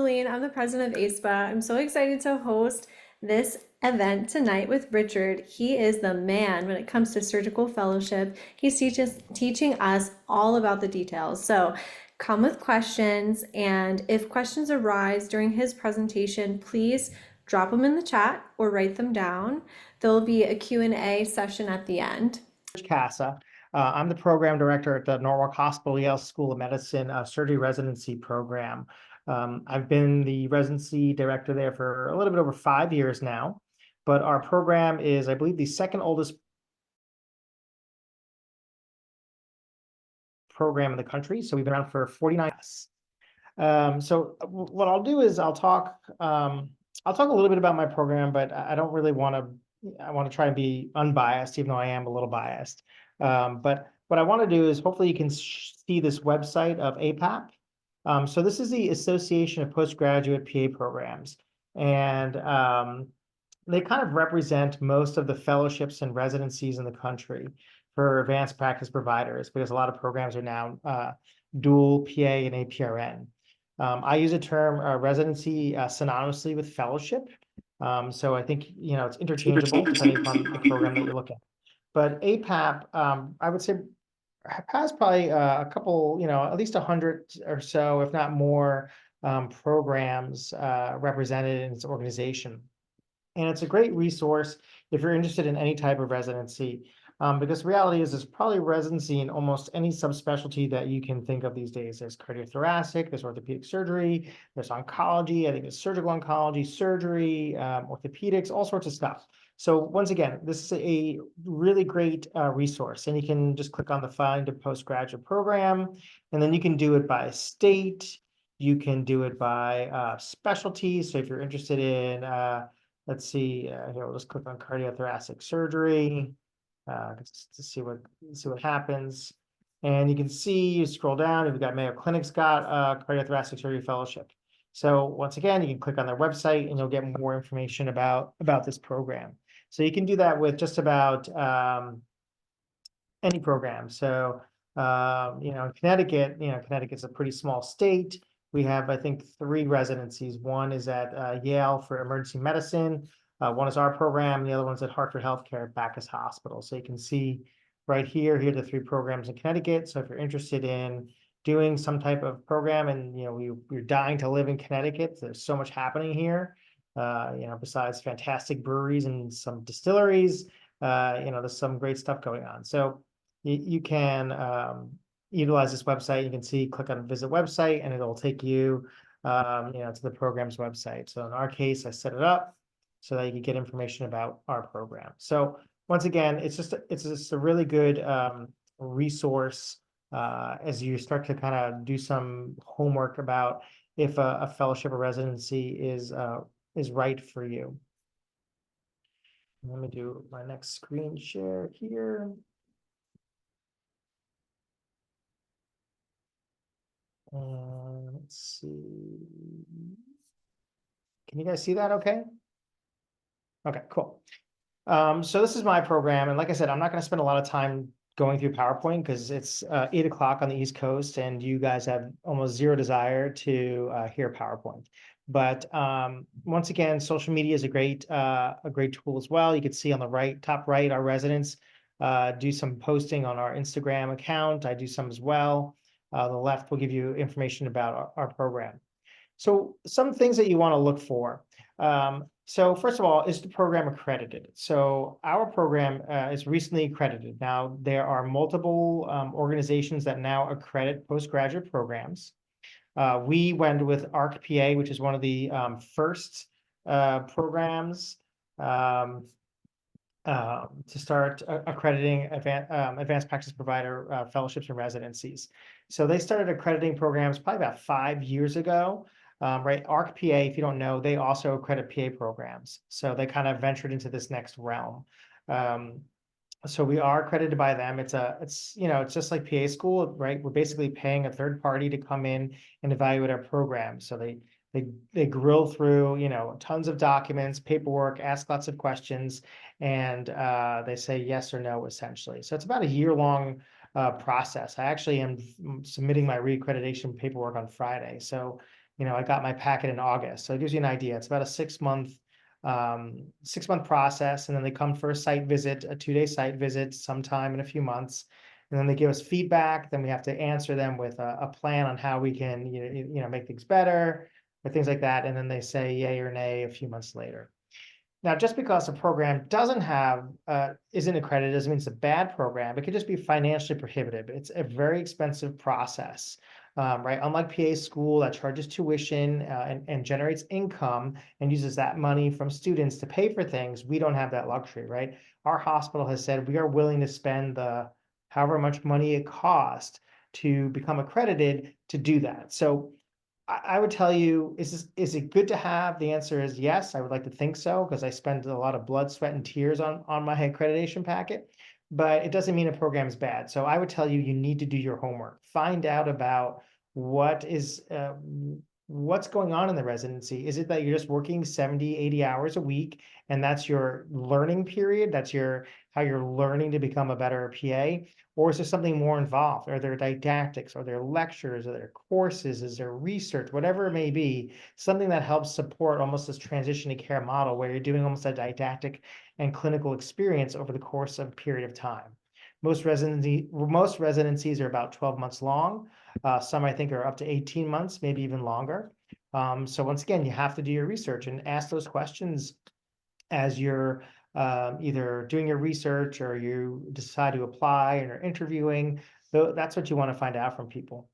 I'm the president of AASPA. I'm so excited to host this event tonight with Richard. He is the man when it comes to surgical fellowship. He's teaching us all about the details. So come with questions, and if questions arise during his presentation, please drop them in the chat or write them down. There'll be a Q&A session at the end. Cassa. I'm the program director at the Norwalk Hospital Yale School of Medicine Surgery Residency Program. I've been the residency director there for a little bit over 5 years now, but our program is, I believe, the second oldest program in the country. So we've been around for 49 years. So what I'll do is I'll talk a little bit about my program, but I don't really want to. I want to try and be unbiased, even though I am a little biased. But what I want to do is hopefully you can see this website of APAP. So this is the Association of Postgraduate PA Programs, and they kind of represent most of the fellowships and residencies in the country for advanced practice providers, because a lot of programs are now dual PA and APRN. I use the term residency synonymously with fellowship. So I think, it's interchangeable depending upon the program that you're looking at. But APAP, I would say, has probably a couple, at least 100 or so, if not more, programs represented in its organization. And it's a great resource if you're interested in any type of residency, because the reality is there's probably residency in almost any subspecialty that you can think of these days. There's cardiothoracic, there's orthopedic surgery, there's oncology, I think there's surgical oncology, surgery, orthopedics, all sorts of stuff. So once again, this is a really great resource, and you can just click on the Find a Postgraduate Program, and then you can do it by state, you can do it by specialty. So if you're interested in let's see, here, we'll just click on cardiothoracic surgery to see what happens. And you can see, you scroll down, you've got Mayo Clinic's got cardiothoracic surgery fellowship. So once again, you can click on their website and you'll get more information about this program. So you can do that with just about any program. So, Connecticut, Connecticut's a pretty small state. We have, I think, 3 residencies. One is at Yale for emergency medicine. One is our program. The other one's at Hartford Healthcare at Backus Hospital. So you can see right here are the 3 programs in Connecticut. So if you're interested in doing some type of program and, you're dying to live in Connecticut, there's so much happening here, besides fantastic breweries and some distilleries, there's some great stuff going on. So you can utilize this website. You can see, click on visit website, and it'll take you, to the program's website. So in our case, I set it up so that you can get information about our program. So once again, it's just a really good resource as you start to kind of do some homework about if a fellowship or residency is right for you. Let me do my next screen share here. Let's see. Can you guys see that okay? Okay, cool. So this is my program. And like I said, I'm not going to spend a lot of time going through PowerPoint because it's 8 o'clock on the East Coast and you guys have almost zero desire to hear PowerPoint. But once again, social media is a great tool as well. You can see on the top right, our residents do some posting on our Instagram account. I do some as well. The left will give you information about our program. So some things that you want to look for. So first of all, is the program accredited? So our program is recently accredited. Now, there are multiple organizations that now accredit postgraduate programs. We went with ARC-PA, which is one of the first programs to start accrediting advanced practice provider fellowships and residencies. So they started accrediting programs probably about 5 years ago. Right, ARC-PA, if you don't know, they also accredit PA programs. So they kind of ventured into this next realm. So we are accredited by them. It's just like PA school, right? We're basically paying a third party to come in and evaluate our program. So they grill through, tons of documents, paperwork, ask lots of questions, and they say yes or no, essentially. So it's about a year-long process. I actually am submitting my reaccreditation paperwork on Friday. So I got my packet in August. So it gives you an idea. It's about a 6 month process. And then they come for a site visit, a 2-day site visit sometime in a few months. And then they give us feedback. Then we have to answer them with a plan on how we can, make things better or things like that. And then they say yay or nay a few months later. Now, just because a program isn't accredited doesn't mean it's a bad program. It could just be financially prohibitive. It's a very expensive process, right? Unlike PA school that charges tuition and generates income and uses that money from students to pay for things, we don't have that luxury, right? Our hospital has said we are willing to spend however much money it costs to become accredited to do that. So I would tell you, is it good to have? The answer is yes. I would like to think so because I spend a lot of blood, sweat, and tears on my accreditation packet, but it doesn't mean a program is bad. So I would tell you, you need to do your homework. Find out about what's going on in the residency. Is it that you're just working 70, 80 hours a week and that's your learning period? That's how you're learning to become a better PA? Or is there something more involved? Are there didactics? Are there lectures? Are there courses? Is there research? Whatever it may be, something that helps support almost this transition to care model where you're doing almost a didactic and clinical experience over the course of a period of time. Most residencies are about 12 months long. Some I think are up to 18 months, maybe even longer. So once again, you have to do your research and ask those questions as you're either doing your research or you decide to apply and are interviewing. That's what you want to find out from people.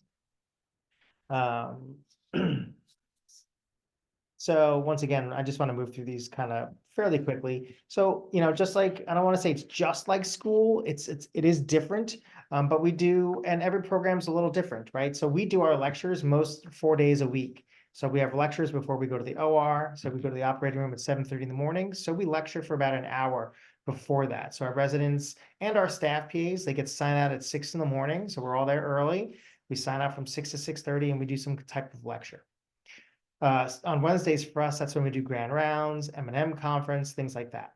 So once again, I just want to move through these kind of fairly quickly. So, just like, I don't want to say it's just like school, it is different, but we do, and every program's a little different, right? So we do our lectures most 4 days a week. So we have lectures before we go to the OR. So we go to the operating room at 7:30 in the morning. So we lecture for about an hour before that. So our residents and our staff PAs, they get signed out at 6 in the morning. So we're all there early. We sign out from 6 to 6:30 and we do some type of lecture. On Wednesdays for us, that's when we do grand rounds, M&M conference, things like that.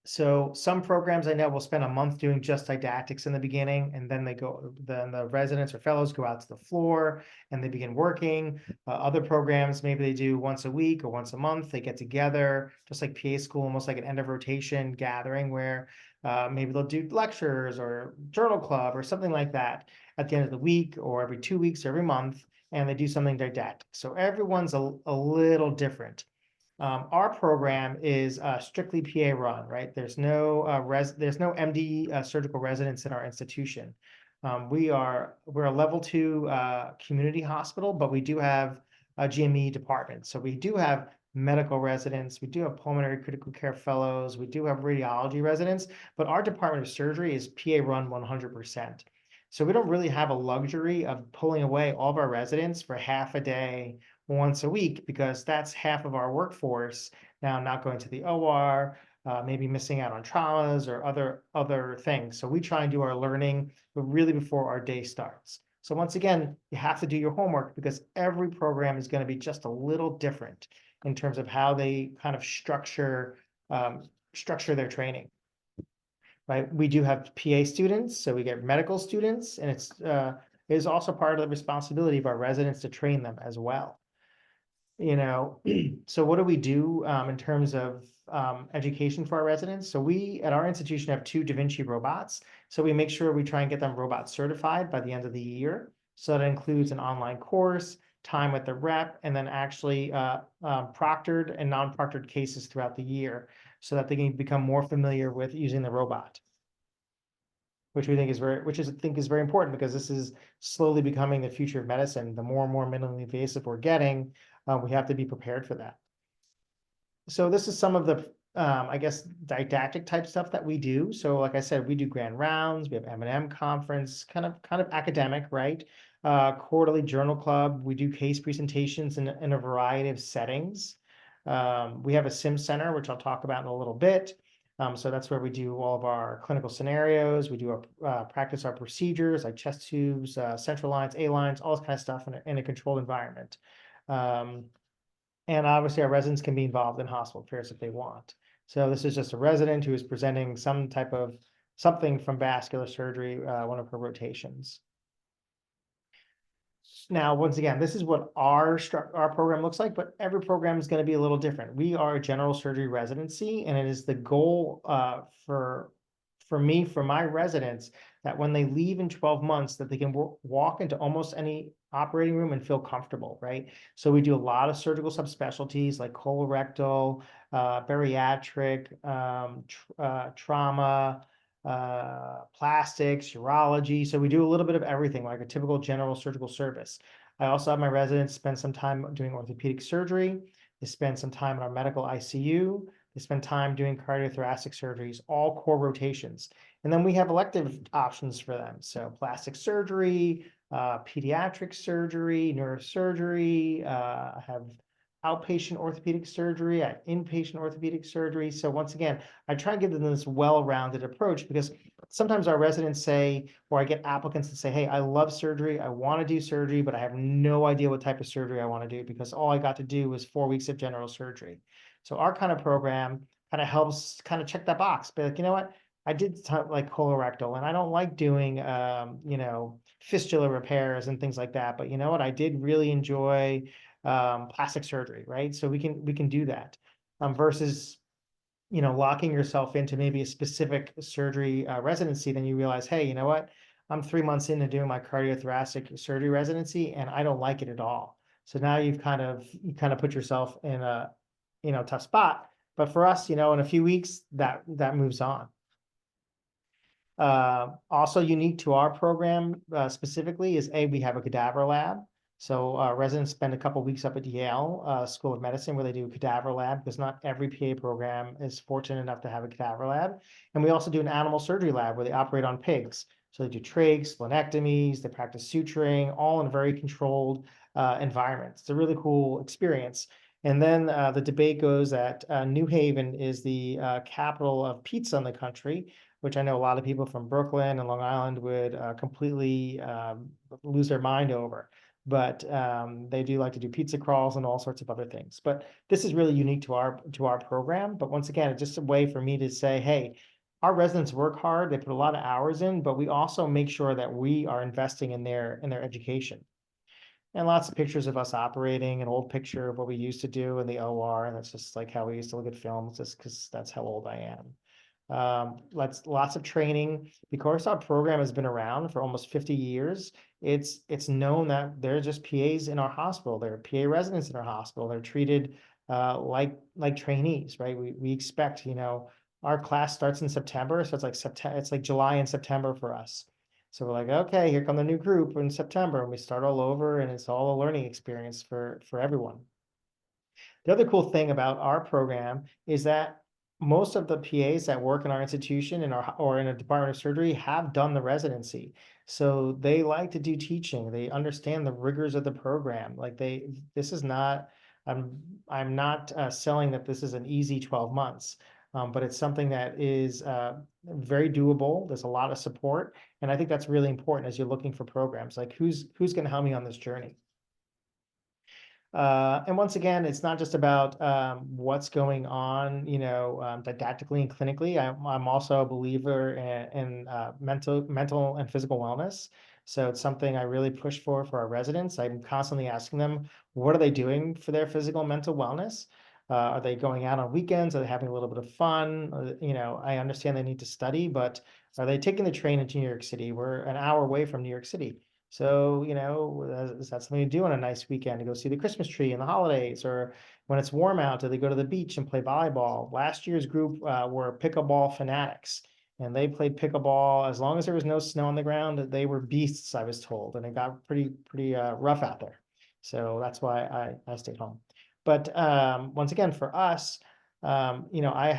So some programs I know will spend a month doing just didactics in the beginning, and then the residents or fellows go out to the floor and they begin working. Other programs, maybe they do once a week or once a month, they get together, just like PA school, almost like an end of rotation gathering where maybe they'll do lectures or journal club or something like that at the end of the week or every 2 weeks or every month, and they do something didactic. So everyone's a little different. Our program is strictly PA run, right? There's no MD surgical residents in our institution. We're a level 2 community hospital, but we do have a GME department. So we do have medical residents, we do have pulmonary critical care fellows, we do have radiology residents, but our department of surgery is PA run 100%. So we don't really have a luxury of pulling away all of our residents for half a day once a week, because that's half of our workforce now not going to the OR, maybe missing out on traumas or other things. So we try and do our learning, but really before our day starts. So once again, you have to do your homework because every program is going to be just a little different in terms of how they kind of structure their training. Right? We do have PA students, so we get medical students, and it is also part of the responsibility of our residents to train them as well. So what do we do in terms of education for our residents? So we at our institution have 2 Da Vinci robots. So we make sure we try and get them robot certified by the end of the year. So that includes an online course, time with the rep, and then actually proctored and non-proctored cases throughout the year so that they can become more familiar with using the robot. Which I think is very important because this is slowly becoming the future of medicine. The more and more minimally invasive we're getting, we have to be prepared for that. So this is some of the, I guess, didactic type stuff that we do. So like I said, we do grand rounds, we have M&M conference, kind of academic, right? Quarterly journal club, we do case presentations in a variety of settings. We have a sim center, which I'll talk about in a little bit. So that's where we do all of our clinical scenarios. We do practice our procedures like chest tubes, central lines, A lines, all this kind of stuff in a controlled environment. And obviously our residents can be involved in hospital affairs if they want. So this is just a resident who is presenting something from vascular surgery, one of her rotations. Now, once again, this is what our program looks like, but every program is going to be a little different. We are a general surgery residency, and it is the goal for me, for my residents, that when they leave in 12 months, that they can walk into almost any operating room and feel comfortable, right? So we do a lot of surgical subspecialties like colorectal, bariatric, trauma, plastics, urology. So we do a little bit of everything, like a typical general surgical service. I also have my residents spend some time doing orthopedic surgery. They spend some time in our medical ICU. They spend time doing cardiothoracic surgeries, all core rotations. And then we have elective options for them. So plastic surgery, pediatric surgery, neurosurgery, I have outpatient orthopedic surgery, inpatient orthopedic surgery. So once again, I try to give them this well-rounded approach, because sometimes our residents say, or I get applicants that say, hey, I love surgery, I want to do surgery, but I have no idea what type of surgery I want to do, because all I got to do was 4 weeks of general surgery. So our kind of program kind of helps kind of check that box. But like, you know what? I did like colorectal, and I don't like doing, fistula repairs and things like that. But you know what? I did really enjoy plastic surgery, right? So we can do that versus, locking yourself into maybe a specific surgery residency. Then you realize, hey, you know what? I'm 3 months into doing my cardiothoracic surgery residency, and I don't like it at all. So now you kind of put yourself in a, tough spot. But for us, in a few weeks, that moves on. Also unique to our program specifically is we have a cadaver lab. So residents spend a couple weeks up at Yale School of Medicine, where they do a cadaver lab, because not every PA program is fortunate enough to have a cadaver lab. And we also do an animal surgery lab where they operate on pigs. So they do trachs, splenectomies, they practice suturing, all in a very controlled environment. It's a really cool experience. And then the debate goes that New Haven is the capital of pizza in the country, which I know a lot of people from Brooklyn and Long Island would completely lose their mind over. But they do like to do pizza crawls and all sorts of other things. But this is really unique to our program. But once again, it's just a way for me to say, hey, our residents work hard, they put a lot of hours in, but we also make sure that we are investing in their education. And lots of pictures of us operating, an old picture of what we used to do in the OR, and that's just like how we used to look at films, just because that's how old I am. Lots of training. Because our program has been around for almost 50 years, it's known that they're just PAs in our hospital. They're PA residents in our hospital. They're treated like trainees, right? We expect, our class starts in September, so it's like July and September for us. So we're like, okay, here come the new group in September, and we start all over, and it's all a learning experience for everyone. The other cool thing about our program is that most of the PAs that work in our institution or in a department of surgery have done the residency. So they like to do teaching. They understand the rigors of the program. This is not, I'm not selling that this is an easy 12 months. But it's something that is very doable. There's a lot of support. And I think that's really important as you're looking for programs, like who's going to help me on this journey. And once again, it's not just about what's going on, didactically and clinically. I'm also a believer in mental and physical wellness. So it's something I really push for our residents. I'm constantly asking them, what are they doing for their physical and mental wellness? Are they going out on weekends? Are they having a little bit of fun? I understand they need to study, but are they taking the train into New York City? We're an hour away from New York City. So, is that something to do on a nice weekend, to go see the Christmas tree and the holidays? Or when it's warm out, do they go to the beach and play volleyball? Last year's group were pickleball fanatics, and they played pickleball as long as there was no snow on the ground. They were beasts, I was told, and it got pretty rough out there. So that's why I stayed home. But once again, for us, I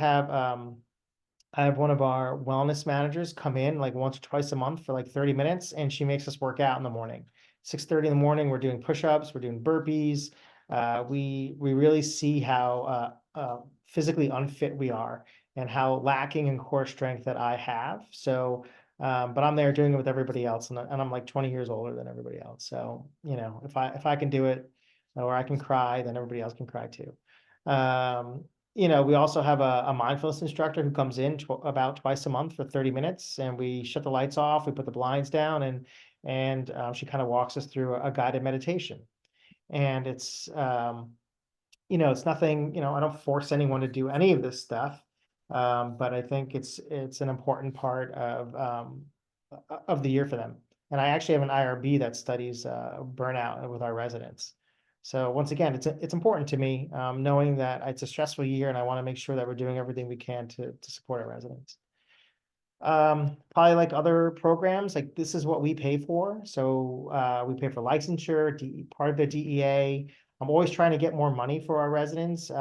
have one of our wellness managers come in like once or twice a month for like 30 minutes, and she makes us work out in the morning. 6:30 in the morning, we're doing push-ups, we're doing burpees. We really see how physically unfit we are, and how lacking in core strength that I have. So, but I'm there doing it with everybody else, and I'm like 20 years older than everybody else. So, if I can do it, or I can cry, then everybody else can cry too. We also have a mindfulness instructor who comes in about twice a month for 30 minutes, and we shut the lights off, we put the blinds down, and and she kind of walks us through a guided meditation. And it's, it's nothing, I don't force anyone to do any of this stuff. But I think it's an important part of the year for them. And I actually have an IRB that studies burnout with our residents. So once again, it's important to me, knowing that it's a stressful year, and I want to make sure that we're doing everything we can to support our residents. Probably like other programs, like this is what we pay for. So we pay for licensure, part of the DEA. I'm always trying to get more money for our residents,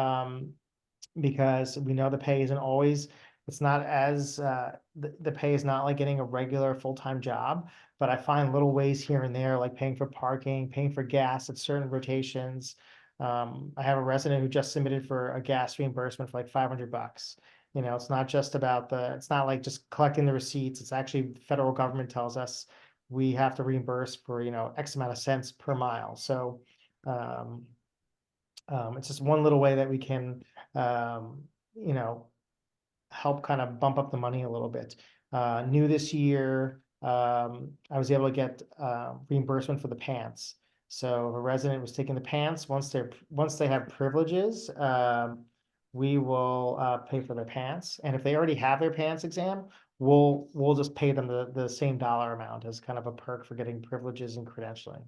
because we know the pay isn't always, it's not as, the pay is not like getting a regular full-time job, but I find little ways here and there, like paying for parking, paying for gas at certain rotations. I have a resident who just submitted for a gas reimbursement for like $500. It's not just about it's not like just collecting the receipts. It's actually federal government tells us we have to reimburse for, X amount of cents per mile. So, it's just one little way that we can, um, you know, help kind of bump up the money a little bit. New this year, I was able to get reimbursement for the pants. So if a resident was taking the pants, once they have privileges, we will pay for their pants. And if they already have their pants exam, we'll just pay them the same dollar amount as kind of a perk for getting privileges and credentialing.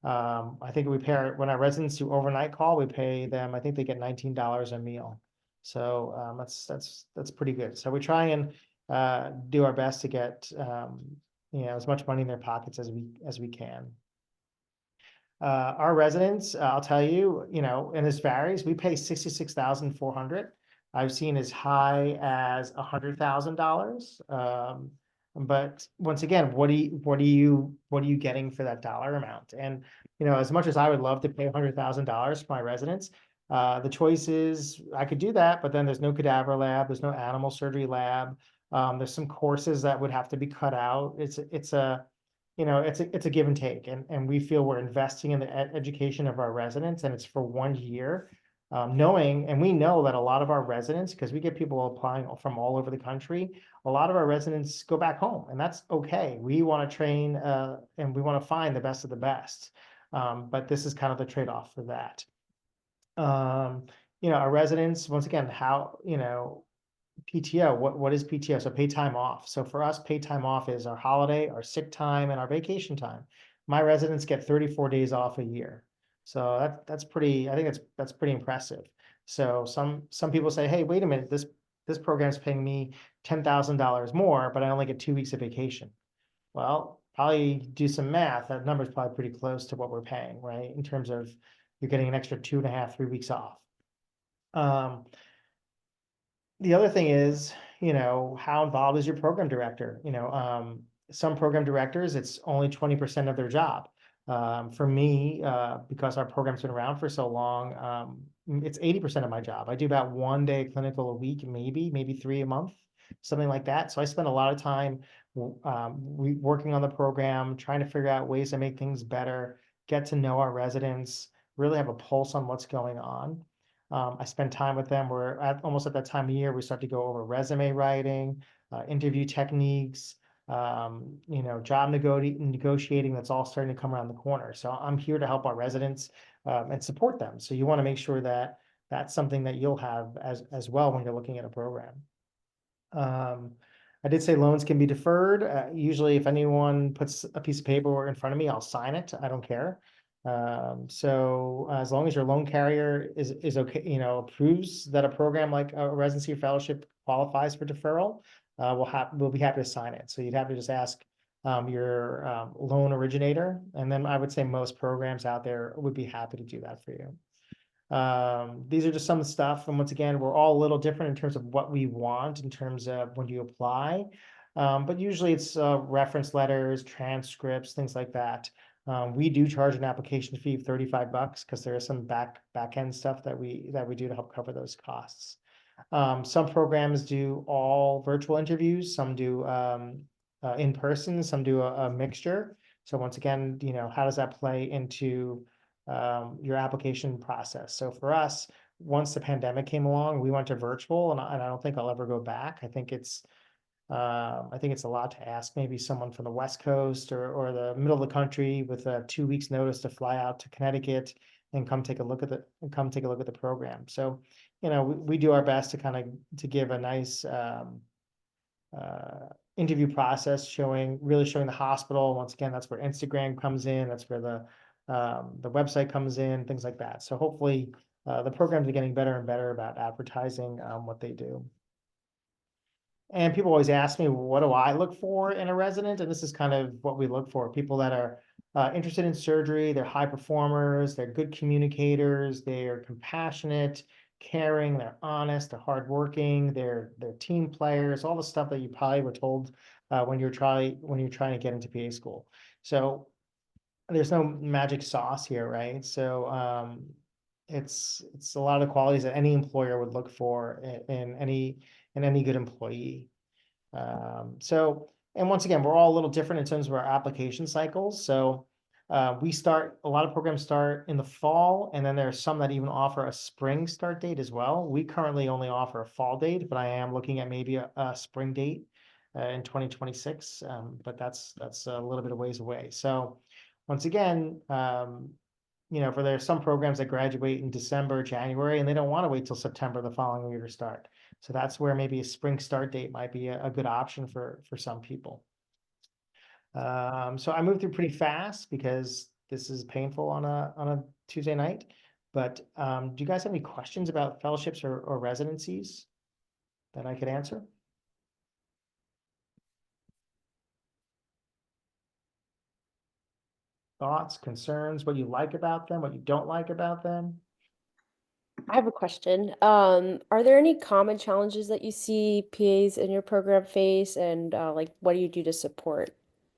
I think when our residents do overnight call, we pay them, I think they get $19 a meal. So that's pretty good. So we try and do our best to get as much money in their pockets as we can. Our residents, I'll tell you, and this varies. We pay $66,400. I've seen as high as $100,000. But once again, what are you getting for that dollar amount? And as much as I would love to pay $100,000 for my residents, the choice is I could do that, but then there's no cadaver lab, there's no animal surgery lab. There's some courses that would have to be cut out. It's a give and take, and we feel we're investing in the education of our residents, and it's for 1 year. We know that a lot of our residents, because we get people applying from all over the country, a lot of our residents go back home, and that's okay. We want to train and we want to find the best of the best. But this is kind of the trade-off for that. Our residents, once again, PTO, what is PTO? So paid time off. So for us, paid time off is our holiday, our sick time, and our vacation time. My residents get 34 days off a year. So that's pretty, I think that's pretty impressive. So some people say, hey, wait a minute, this program is paying me $10,000 more, but I only get 2 weeks of vacation. Well, probably do some math. That number is probably pretty close to what we're paying, right? In terms of you're getting an extra 2.5, 3 weeks off. The other thing is, how involved is your program director? Some program directors, it's only 20% of their job. For me, because our program's been around for so long, it's 80% of my job. I do about 1 day clinical a week, maybe 3 a month, something like that. So I spend a lot of time working on the program, trying to figure out ways to make things better, get to know our residents, really have a pulse on what's going on. I spend time with them. We're almost at that time of year, we start to go over resume writing, interview techniques, job negotiating. That's all starting to come around the corner. So I'm here to help our residents and support them. So you want to make sure that that's something that you'll have as well when you're looking at a program. I did say loans can be deferred. Usually if anyone puts a piece of paper in front of me, I'll sign it. I don't care. So as long as your loan carrier is okay, approves that a program like a residency or fellowship qualifies for deferral, we'll be happy to sign it. So you'd have to just ask your loan originator, and then I would say most programs out there would be happy to do that for you. These are just some of the stuff, and once again, we're all a little different in terms of what we want in terms of when you apply. But usually it's reference letters, transcripts, things like that. We do charge an application fee of $35 because there is some back end stuff that we do to help cover those costs. Some programs do all virtual interviews, some do in person, some do a mixture. So once again, how does that play into your application process? So for us, once the pandemic came along, we went to virtual, and I don't think I'll ever go back. I think it's I think it's a lot to ask maybe someone from the West Coast or the middle of the country with 2 weeks notice to fly out to Connecticut and come take a look at the program. So, we do our best to kind of to give a nice interview process really showing the hospital. Once again, that's where Instagram comes in. That's where the website comes in, things like that. So hopefully the programs are getting better and better about advertising what they do. And people always ask me, what do I look for in a resident? And this is kind of what we look for. People that are interested in surgery, they're high performers, they're good communicators, they're compassionate, caring, they're honest, they're hardworking, they're team players, all the stuff that you probably were told when you're trying to get into PA school. So there's no magic sauce here, right? So it's a lot of qualities that any employer would look for in any good employee. And once again, we're all a little different in terms of our application cycles. So a lot of programs start in the fall, and then there are some that even offer a spring start date as well. We currently only offer a fall date, but I am looking at maybe a spring date in 2026. But that's a little bit of ways away. So once again, there are some programs that graduate in December, January, and they don't want to wait till September the following year to start. So that's where maybe a spring start date might be a good option for some people. So I moved through pretty fast because this is painful on a Tuesday night. But do you guys have any questions about fellowships or residencies that I could answer? Thoughts, concerns, what you like about them, what you don't like about them? I have a question. Are there any common challenges that you see PAs in your program face, and what do you do to support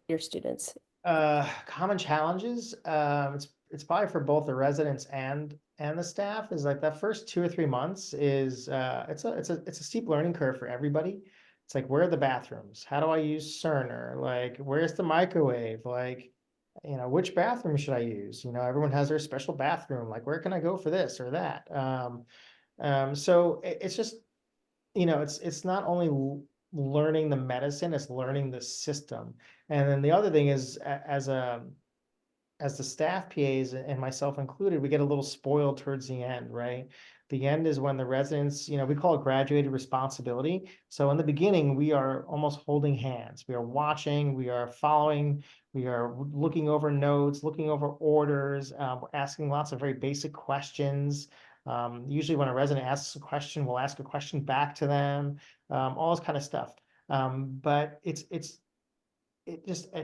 your students? Common challenges. It's probably for both the residents and the staff is like that first 2 or 3 months is it's a steep learning curve for everybody. It's like, where are the bathrooms? How do I use Cerner? Like, where's the microwave? Like, which bathroom should I use? Everyone has their special bathroom. Like, where can I go for this or that? So it's just, it's not only learning the medicine, it's learning the system. And then the other thing is, as the staff PAs and myself included, we get a little spoiled towards the end, right? The end is when the residents, we call it graduated responsibility. So in the beginning, we are almost holding hands. We are watching, we are following, we are looking over notes, looking over orders. We're asking lots of very basic questions. Usually when a resident asks a question, we'll ask a question back to them, all this kind of stuff. But it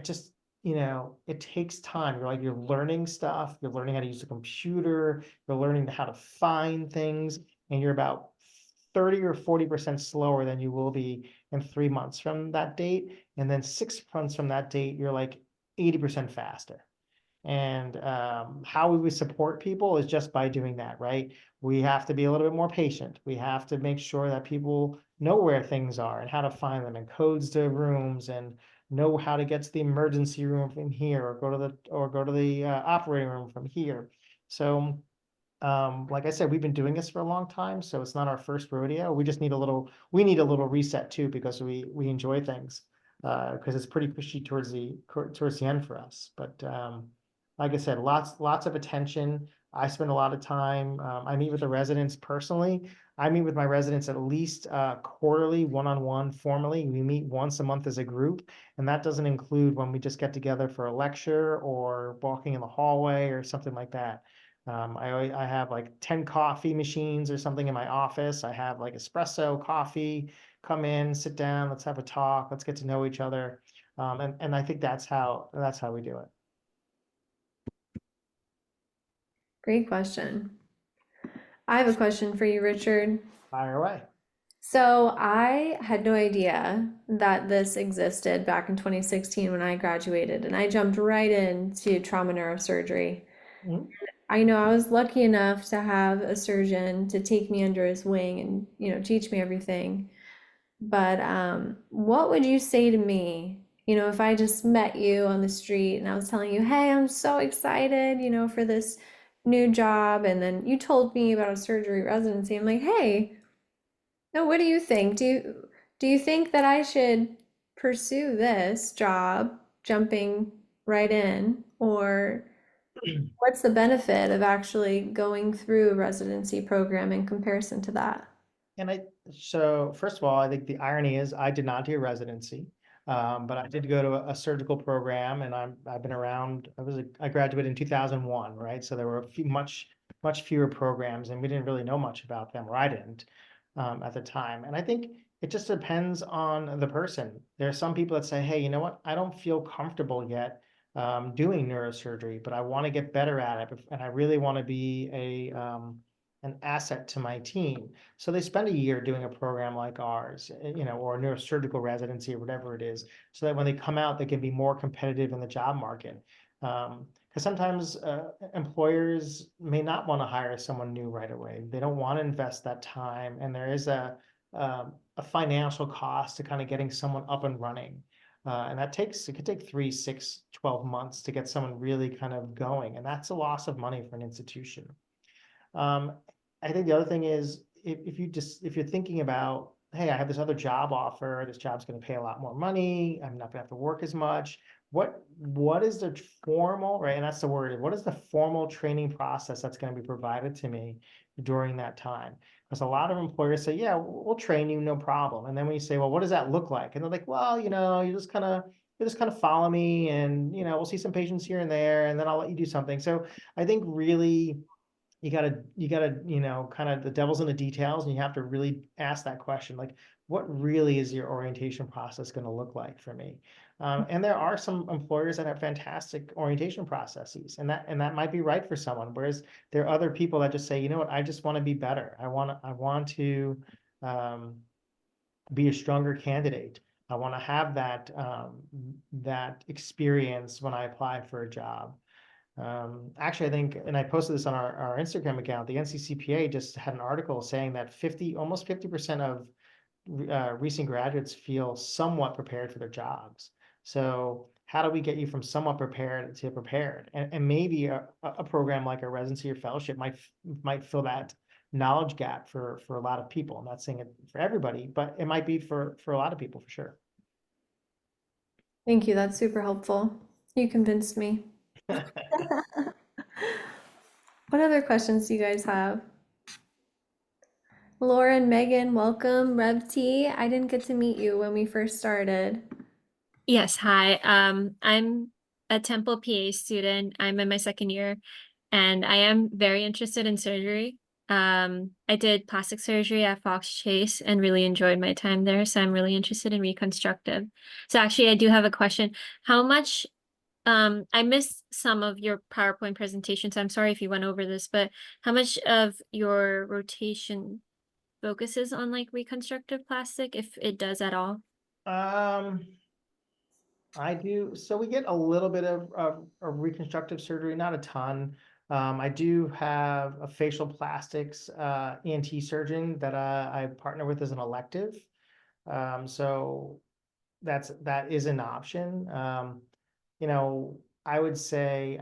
just it takes time. You're learning stuff, you're learning how to use a computer, you're learning how to find things, and you're about 30 or 40% slower than you will be in 3 months from that date. And then 6 months from that date, you're like 80% faster. And how we would support people is just by doing that, right? We have to be a little bit more patient. We have to make sure that people know where things are and how to find them and codes to rooms and know how to get to the emergency room from here or go to the operating room from here. So like I said, we've been doing this for a long time, so it's not our first rodeo. We just need a little reset too, because we enjoy things because it's pretty pushy towards the end for us. But like I said, lots of attention. I spend a lot of time. I meet with the residents personally. I meet with my residents at least quarterly, one-on-one, formally. We meet once a month as a group, and that doesn't include when we just get together for a lecture or walking in the hallway or something like that. I have like 10 coffee machines or something in my office. I have like espresso, coffee, come in, sit down, let's have a talk, let's get to know each other. And I think that's how we do it. Great question. I have a question for you, Richard. Fire away. So I had no idea that this existed back in 2016 when I graduated, and I jumped right into trauma neurosurgery. Mhm. I know I was lucky enough to have a surgeon to take me under his wing and, teach me everything. But what would you say to me, if I just met you on the street and I was telling you, hey, I'm so excited, for this new job, and then you told me about a surgery residency. I'm like, hey, no, what do you think? Do you think that I should pursue this job, jumping right in, or what's the benefit of actually going through a residency program in comparison to that? So first of all, I think the irony is I did not do residency, but I did go to a surgical program, and I've been around. I graduated in 2001, right? So there were much fewer programs, and we didn't really know much about them, or I didn't at the time. And I think it just depends on the person. There are some people that say, "Hey, you know what? I don't feel comfortable yet doing neurosurgery, but I want to get better at it, and I really want to be an asset to my team." So they spend a year doing a program like ours, or a neurosurgical residency or whatever it is, so that when they come out, they can be more competitive in the job market. Because sometimes employers may not want to hire someone new right away. They don't want to invest that time, and there is a financial cost to kind of getting someone up and running. And it could take 3, 6, 12 months to get someone really kind of going. And that's a loss of money for an institution. Um, I think the other thing is if you're thinking about, hey, I have this other job offer, this job's going to pay a lot more money, I'm not going to have to work as much. What is the formal, right? And that's the word. What is the formal training process that's going to be provided to me during that time? Because a lot of employers say, yeah, we'll train you, no problem. And then when you say, well, what does that look like? And they're like, well, you just kind of follow me, and we'll see some patients here and there, and then I'll let you do something. So I think really you gotta, kind of, the devil's in the details, and you have to really ask that question, like, what really is your orientation process going to look like for me? And there are some employers that have fantastic orientation processes, and that might be right for someone. Whereas there are other people that just say, you know what, I just want to be better. I want to be a stronger candidate. I want to have that experience when I apply for a job. Actually, I think, and I posted this on our Instagram account, the NCCPA just had an article saying that almost 50% of recent graduates feel somewhat prepared for their jobs. So how do we get you from somewhat prepared to prepared? And maybe a program like a residency or fellowship might fill that knowledge gap for a lot of people. I'm not saying it for everybody, but it might be for a lot of people for sure. Thank you. That's super helpful. You convinced me. What other questions do you guys have? Laura and Megan, welcome. Rev T, I didn't get to meet you when we first started. Yes, hi. I'm a Temple PA student. I'm in my second year, and I am very interested in surgery. I did plastic surgery at Fox Chase and really enjoyed my time there, so I'm really interested in reconstructive. So actually, I do have a question. How much, I missed some of your PowerPoint presentation, so I'm sorry if you went over this, but how much of your rotation focuses on like reconstructive plastic, if it does at all? I do. So we get a little bit of reconstructive surgery, not a ton. I do have a facial plastics ENT surgeon that I partner with as an elective. So that is an option. I would say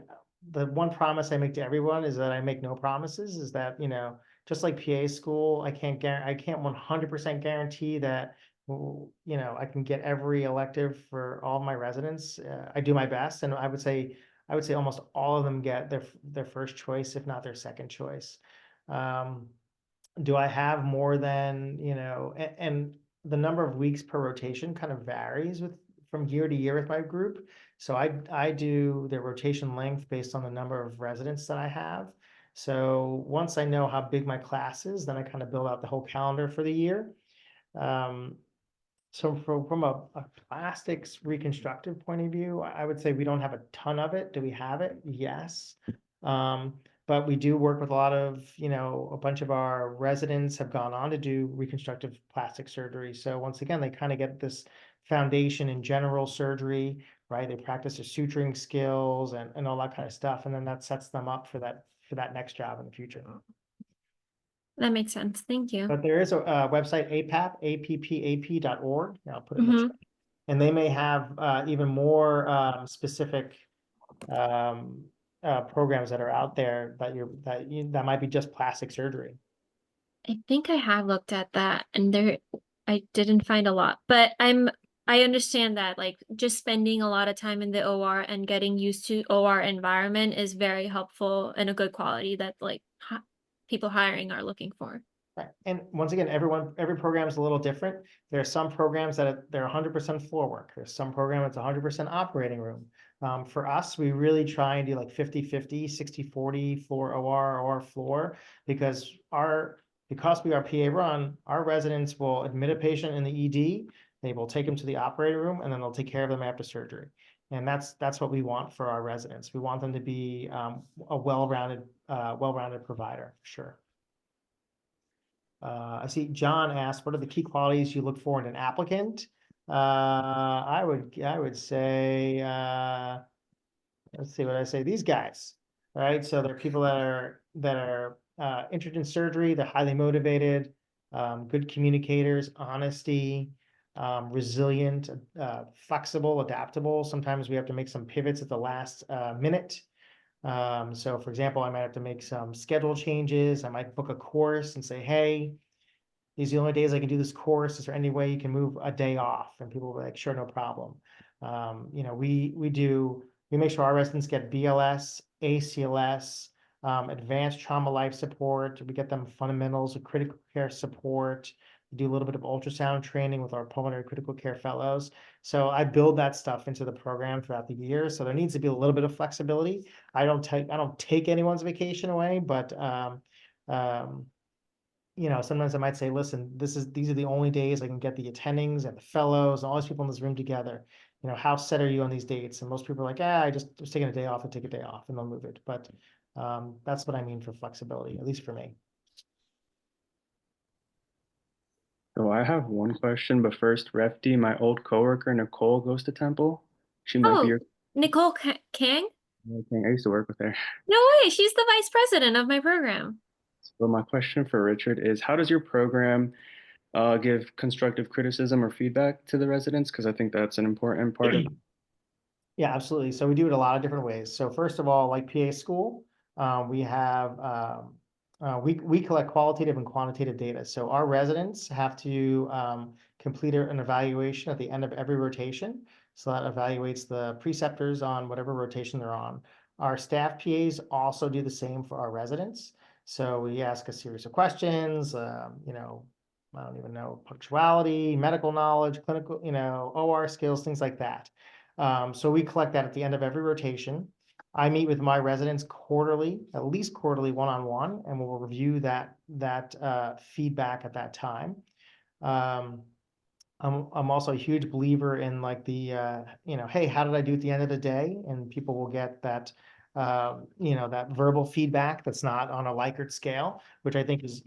the one promise I make to everyone is that I make no promises, is that, just like PA school, I can't 100% guarantee that, I can get every elective for all my residents. I do my best, and I would say almost all of them get their first choice, if not their second choice. Do I have more than, and the number of weeks per rotation kind of varies from year to year with my group. So I do the rotation length based on the number of residents that I have. So once I know how big my class is, then I kind of build out the whole calendar for the year. So from a plastics reconstructive point of view, I would say we don't have a ton of it. Do we have it? Yes. But we do work with a lot of, a bunch of our residents have gone on to do reconstructive plastic surgery. So once again, they kind of get this foundation in general surgery, right? They practice their suturing skills and all that kind of stuff. And then that sets them up for that next job in the future. That makes sense. Thank you. But there is a website, appap.org. I'll put it in the chat. And they may have even more specific programs that are out there that might be just plastic surgery. I think I have looked at that, and I didn't find a lot, but I'm I understand that, like, just spending a lot of time in the OR and getting used to OR environment is very helpful and a good quality that like people hiring are looking for. Right. And once again, every program is a little different. There are some programs that they're 100% floor work. There's some program that's 100% operating room. For us, we really try and do like 50-50, 60-40 floor OR or floor, because we are PA run, our residents will admit a patient in the ED, they will take them to the operating room, and then they'll take care of them after surgery. And that's what we want for our residents. We want them to be a well-rounded provider, for sure. I see John asked, what are the key qualities you look for in an applicant? I would say, let's see what I say, these guys, right? So they're people that are interested in surgery, they're highly motivated, good communicators, honesty, resilient, flexible, adaptable. Sometimes we have to make some pivots at the last minute. So for example, I might have to make some schedule changes. I might book a course and say, hey, these are the only days I can do this course. Is there any way you can move a day off? And people will be like, sure, no problem. We make sure our residents get BLS, ACLS, advanced trauma life support. We get them fundamentals of critical care support. We do a little bit of ultrasound training with our pulmonary critical care fellows. So I build that stuff into the program throughout the year. So there needs to be a little bit of flexibility. I don't take anyone's vacation away, but sometimes I might say, listen, these are the only days I can get the attendings and the fellows and all these people in this room together. How set are you on these dates? And most people are like, I just was taking a day off, and take a day off, and they'll move it. But that's what I mean for flexibility, at least for me. So I have one question, but first, Ref D, my old coworker Nicole goes to Temple. She might be Oh, your Nicole Kang? I used to work with her. No way, she's the vice president of my program. So my question for Richard is, how does your program give constructive criticism or feedback to the residents? Because I think that's an important part of it. Yeah, absolutely. So we do it a lot of different ways. So first of all, like PA school, we have we collect qualitative and quantitative data. So our residents have to complete an evaluation at the end of every rotation. So that evaluates the preceptors on whatever rotation they're on. Our staff PAs also do the same for our residents. So we ask a series of questions, I don't even know, punctuality, medical knowledge, clinical, OR skills, things like that. So we collect that at the end of every rotation. I meet with my residents quarterly, at least quarterly, one-on-one, and we'll review that feedback at that time. I'm also a huge believer in like the hey, how did I do at the end of the day? And people will get that that verbal feedback that's not on a Likert scale, which I think is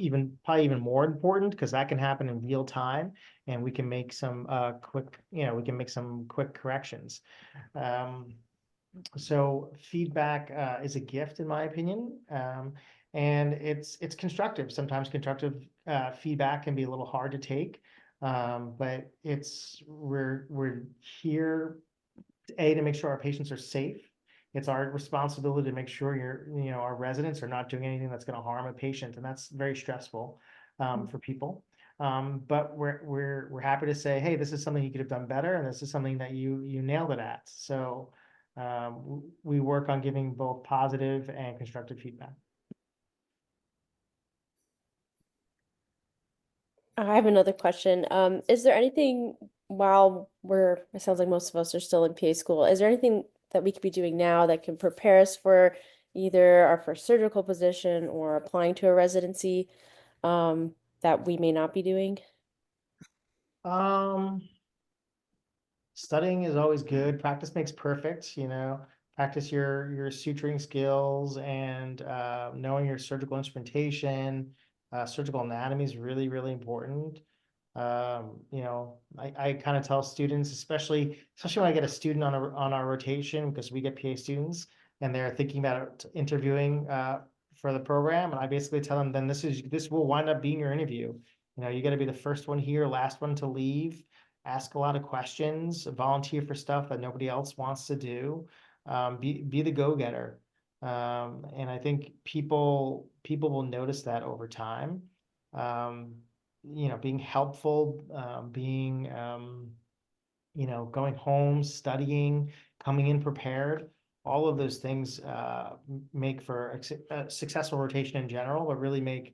probably even more important, because that can happen in real time, and we can make some quick corrections. So feedback is a gift, in my opinion, and it's constructive. Sometimes constructive feedback can be a little hard to take, but we're here to make sure our patients are safe. It's our responsibility to make sure our residents are not doing anything that's going to harm a patient, and that's very stressful for people. But we're happy to say, hey, this is something you could have done better, and this is something that you nailed it at. So we work on giving both positive and constructive feedback. I have another question. Is there anything it sounds like most of us are still in PA school, is there anything that we could be doing now that can prepare us for either our first surgical position or applying to a residency that we may not be doing? Studying is always good. Practice makes perfect, practice your suturing skills, and knowing your surgical instrumentation, surgical anatomy is really, really important. I kind of tell students, especially when I get a student on our rotation, because we get PA students and they're thinking about interviewing for the program, and I basically tell them, then this will wind up being your interview. You got to be the first one here, last one to leave. Ask a lot of questions, volunteer for stuff that nobody else wants to do. Be the go-getter. And I think people will notice that over time. Being helpful, being going home, studying, coming in prepared, all of those things make for a successful rotation in general, but really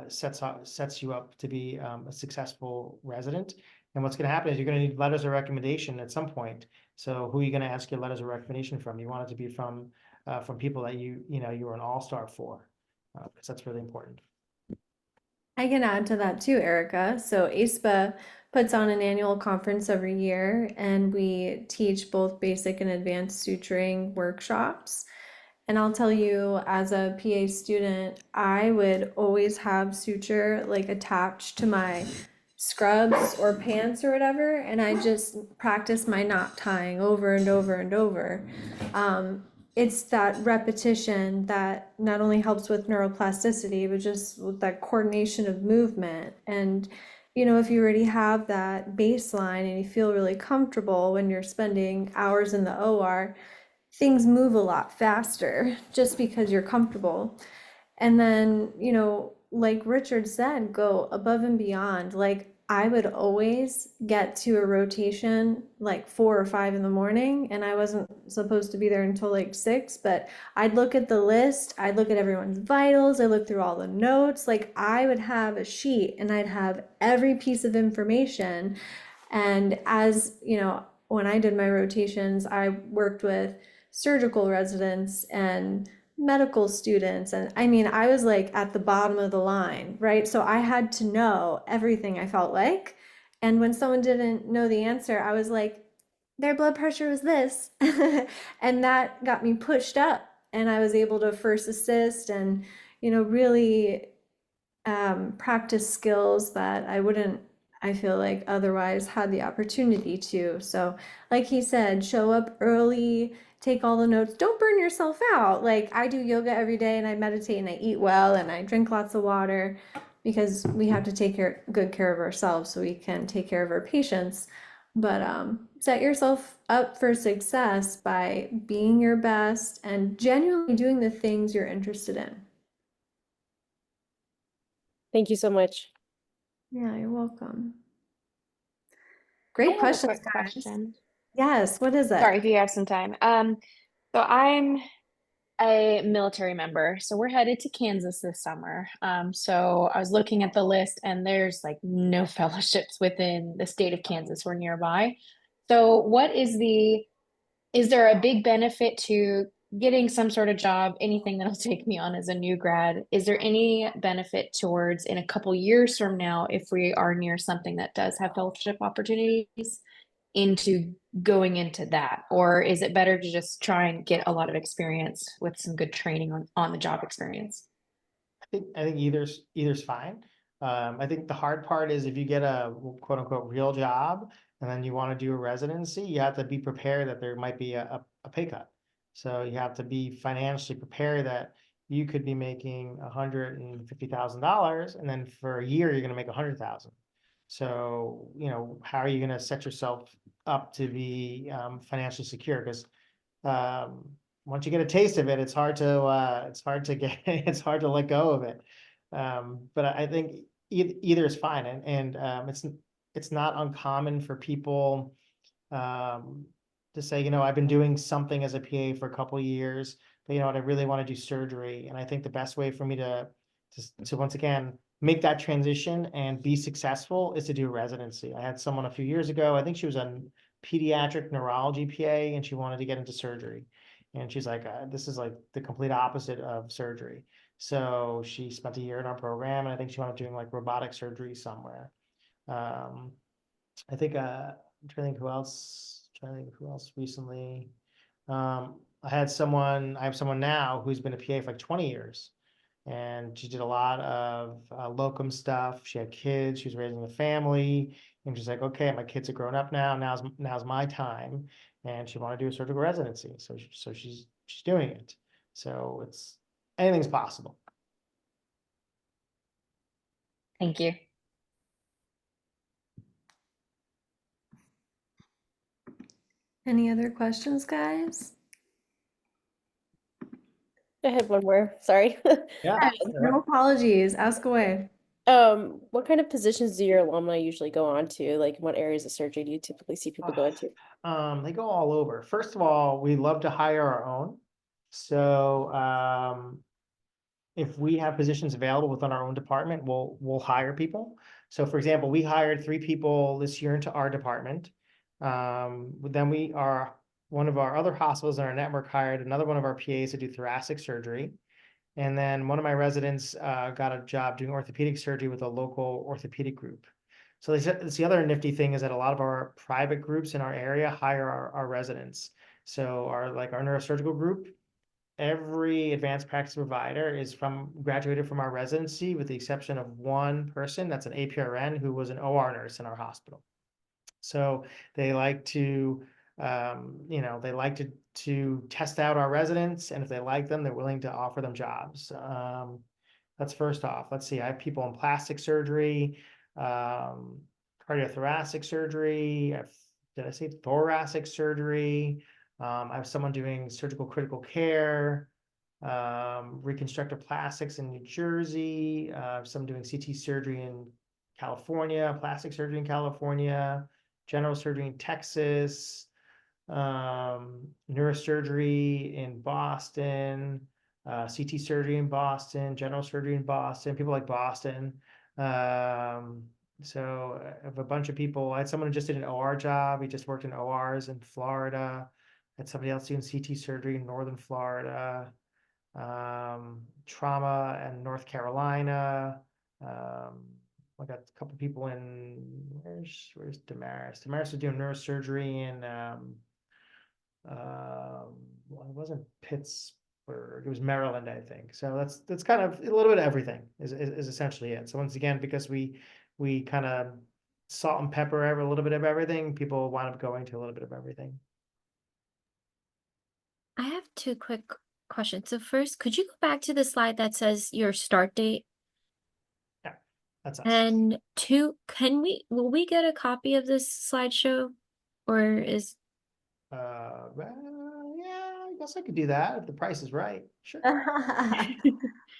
sets you up to be a successful resident. And what's going to happen is you're going to need letters of recommendation at some point. So who are you going to ask your letters of recommendation from? You want it to be from people that you were an all-star for, because that's really important. I can add to that too, Erica. So AASPA puts on an annual conference every year, and we teach both basic and advanced suturing workshops. And I'll tell you, as a PA student, I would always have suture like attached to my scrubs or pants or whatever, and I just practice my knot tying over and over and over. It's that repetition that not only helps with neuroplasticity, but just with that coordination of movement. And, if you already have that baseline and you feel really comfortable when you're spending hours in the OR, things move a lot faster just because you're comfortable. And then, like Richard said, go above and beyond. Like I would always get to a rotation like 4 or 5 in the morning, and I wasn't supposed to be there until like 6, but I'd look at the list, I'd look at everyone's vitals, I look through all the notes. Like I would have a sheet and I'd have every piece of information. And as when I did my rotations, I worked with surgical residents and medical students. And I mean, I was like at the bottom of the line, right? So I had to know everything, I felt like. And when someone didn't know the answer, I was like, their blood pressure was this. And that got me pushed up. And I was able to first assist and, really practice skills that I feel like otherwise had the opportunity to. So, like he said, show up early, take all the notes, don't burn yourself out. Like I do yoga every day and I meditate and I eat well and I drink lots of water because we have to take good care of ourselves so we can take care of our patients. But set yourself up for success by being your best and genuinely doing the things you're interested in. Thank you so much. Yeah, you're welcome. I Great have a questions, quick guys. question. Yes, what is it? Sorry if you have some time. So I'm a military member, so we're headed to Kansas this summer. So I was looking at the list, and there's like no fellowships within the state of Kansas or nearby. So is there a big benefit to getting some sort of job, anything that'll take me on as a new grad? Is there any benefit towards in a couple years from now, if we are near something that does have fellowship opportunities, into going into that? Or is it better to just try and get a lot of experience with some good training on the job experience? I think either's fine. I think the hard part is if you get a quote unquote real job and then you want to do a residency, you have to be prepared that there might be a pay cut. So you have to be financially prepared that you could be making $150,000 and then for a year you're going to make 100,000. So, how are you going to set yourself up to be financially secure? Because once you get a taste of it, it's hard to get it's hard to let go of it. But I think either is fine, and it's not uncommon for people to say, I've been doing something as a PA for a couple of years, but I really want to do surgery. And I think the best way for me to once again make that transition and be successful is to do a residency. I had someone a few years ago, I think she was a pediatric neurology PA, and she wanted to get into surgery. And she's like, this is like the complete opposite of surgery. So she spent a year in our program, and I think she wound up doing like robotic surgery somewhere. I think I'm trying to think who else recently. I have someone now who's been a PA for like 20 years. And she did a lot of locum stuff. She had kids. She was raising a family, and she's like, "Okay, my kids are grown up now. Now's my time." And she wanted to do a surgical residency, so she's doing it. So anything's possible. Thank you. Any other questions, guys? I had one more, sorry. Yeah. No apologies. Ask away. What kind of positions do your alumni usually go on to? Like, what areas of surgery do you typically see people go into? They go all over. First of all, we love to hire our own. So if we have positions available within our own department, we'll hire people. So for example, we hired 3 people this year into our department. Then one of our other hospitals in our network hired another one of our PAs to do thoracic surgery. And then one of my residents got a job doing orthopedic surgery with a local orthopedic group. So it's the other nifty thing is that a lot of our private groups in our area hire our residents. So our neurosurgical group, every advanced practice provider is graduated from our residency, with the exception of one person that's an APRN who was an OR nurse in our hospital. So they like to, they like to test out our residents, and if they like them, they're willing to offer them jobs. That's first off. Let's see, I have people in plastic surgery, cardiothoracic surgery. Did I say thoracic surgery? I have someone doing surgical critical care, reconstructive plastics in New Jersey. I have someone doing CT surgery in California, plastic surgery in California, general surgery in Texas, neurosurgery in Boston, CT surgery in Boston, general surgery in Boston, people like Boston. So I have a bunch of people. I had someone who just did an OR job. He just worked in ORs in Florida. I had somebody else doing CT surgery in Northern Florida, trauma in North Carolina. I got a couple people in, where's Damaris? Damaris was doing neurosurgery in, well, it wasn't Pittsburgh, it was Maryland, I think. So that's kind of a little bit of everything is essentially it. So once again, because we kind of salt and pepper a little bit of everything, people wind up going to a little bit of everything. I have 2 quick questions. So first, could you go back to the slide that says your start date? That's us. And 2, will we get a copy of this slideshow? Or is Well, yeah, I guess I could do that if the price is right. Sure.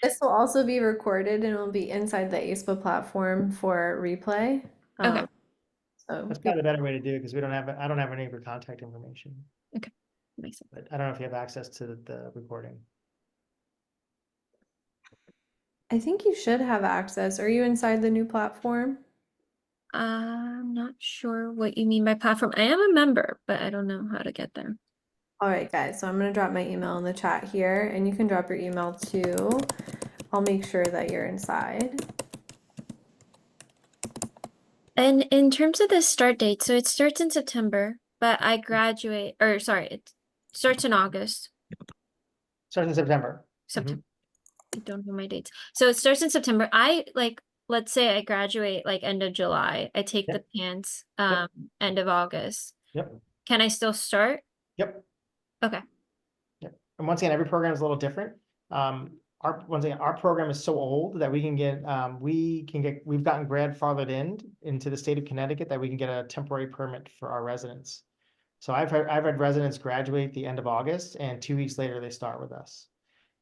This will also be recorded and will be inside the AASPA platform for replay. Okay. So That's probably the better way to do it, because I don't have any of your contact information, makes sense. but I don't know if you have access to the recording. I think you should have access. Are you inside the new platform? I'm not sure what you mean by platform. I am a member, but I don't know how to get there. All right, guys. So I'm going to drop my email in the chat here, and you can drop your email too. I'll make sure that you're inside. And in terms of the start date, so it starts in September, but I graduate, or sorry, it starts in August. Starts in September. September. I don't know my dates. So it starts in September. Let's say I graduate like end of July. I take the PANCE end of August. Yep. Can I still start? Yep. Okay. Yep. And once again, every program is a little different. Our program is so old that we've gotten grandfathered into the state of Connecticut that we can get a temporary permit for our residents. So I've had residents graduate the end of August, and 2 weeks later they start with us.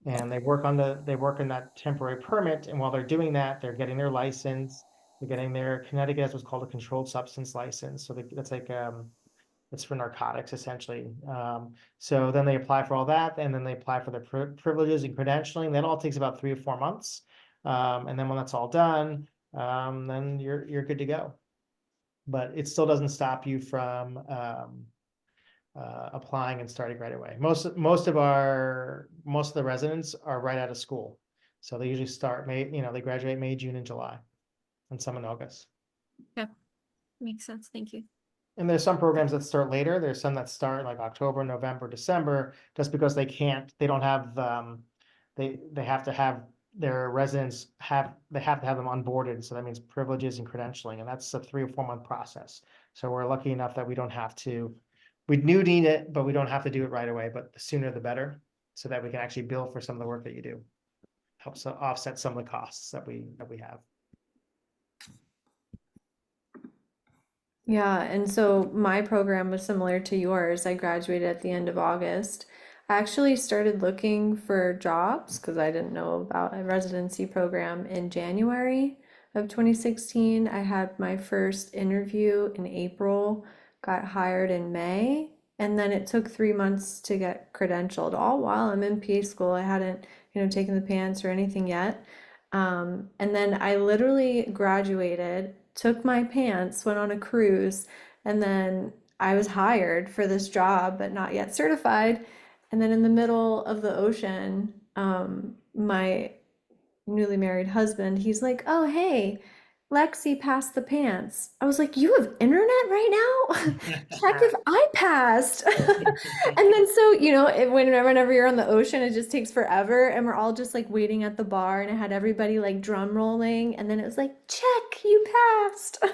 And they work on that temporary permit, and while they're doing that, they're getting their license. They're getting their Connecticut has what's called a controlled substance license. So that's like it's for narcotics essentially. So then they apply for all that, and then they apply for their privileges and credentialing. That all takes about 3 or 4 months. And then when that's all done, then you're good to go. But it still doesn't stop you from applying and starting right away. Most of the residents are right out of school, so they usually start they graduate May, June, and July, and some in August. Okay. Makes sense. Thank you. And there's some programs that start later. There's some that start like October, November, December, just because they don't have they have to have their residents they have to have them onboarded. So that means privileges and credentialing, and that's a 3 or 4 month process. So we're lucky enough that we don't have to. We do need it, but we don't have to do it right away, but the sooner the better, so that we can actually bill for some of the work that you do. Helps offset some of the costs that we have. Yeah, and so my program was similar to yours. I graduated at the end of August. I actually started looking for jobs because I didn't know about a residency program in January. of 2016. I had my first interview in April, got hired in May, and then it took 3 months to get credentialed. All while I'm in PA school, I hadn't, taken the pants or anything yet. And then I literally graduated, took my pants, went on a cruise, and then I was hired for this job, but not yet certified. And then in the middle of the ocean, my newly married husband, he's like, "Oh, hey, Lexi passed the pants." I was like, "You have internet right now? Check if I passed." And then so, whenever you're on the ocean, it just takes forever. And we're all just like waiting at the bar, and I had everybody like drum rolling. And then it was like, "Check, you passed."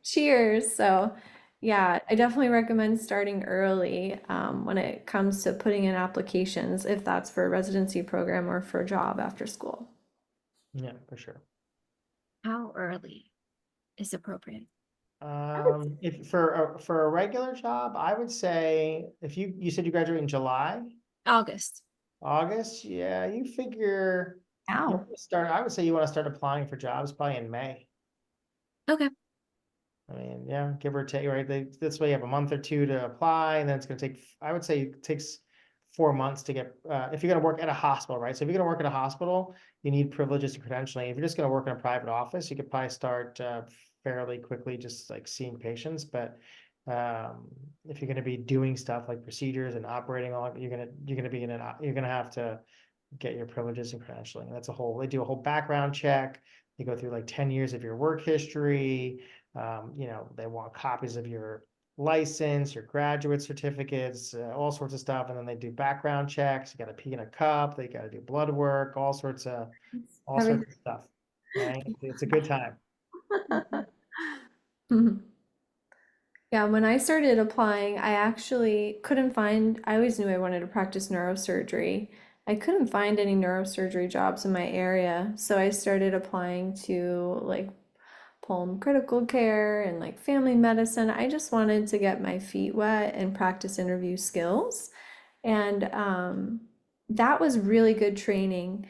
Cheers. So, yeah, I definitely recommend starting early when it comes to putting in applications, if that's for a residency program or for a job after school. Yeah, for sure. How early is appropriate? If for a regular job, I would say if you said you graduate in July, August. August, yeah, you figure you Ow. wanna start. I would say you want to start applying for jobs probably in May. Okay. I mean, yeah, give or take, right? This way you have a month or two to apply, and then it's going to take, I would say it takes 4 months to get, if you're going to work at a hospital, right? So if you're going to work at a hospial, you need privileges and credentialing. If you're just going to work in a private office, you could probably start fairly quickly, just like seeing patients. But if you're going to be doing stuff like procedures and operating on, you're going to be you're going to have to get your privileges and credentialing. They do a whole background check. They go through like 10 years of your work history. They want copies of your license, your graduate certificates, all sorts of stuff. And then they do background checks. You got to pee in a cup. They got to do blood work, all sorts of stuff. Right? It's a good time. Yeah, when I started applying, I actually couldn't find, I always knew I wanted to practice neurosurgery. I couldn't find any neurosurgery jobs in my area, so I started applying to like home critical care and like family medicine. I just wanted to get my feet wet and practice interview skills. And that was really good training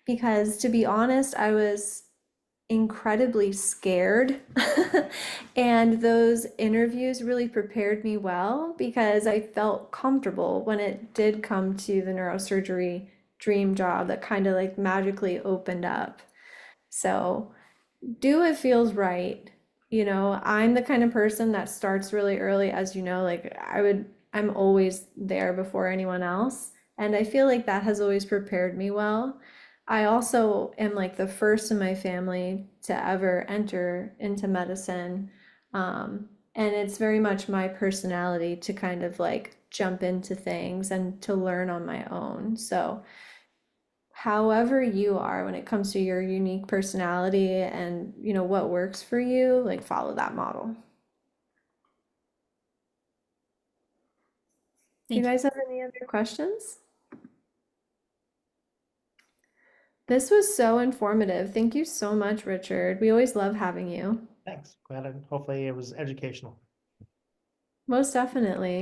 because, to be honest, I was incredibly scared. And those interviews really prepared me well because I felt comfortable when it did come to the neurosurgery dream job that kind of like magically opened up. So do what feels right. I'm the kind of person that starts really early, as you know, like I'm always there before anyone else. And I feel like that has always prepared me well. I also am like the first in my family to ever enter into medicine. And it's very much my personality to kind of like jump into things and to learn on my own. So, however you are when it comes to your unique personality and what works for you, like follow that model. Do you Thank you. guys have any other questions? This was so informative. Thank you so much, Richard. We always love having you. Thanks. Hopefully it was educational. Most definitely.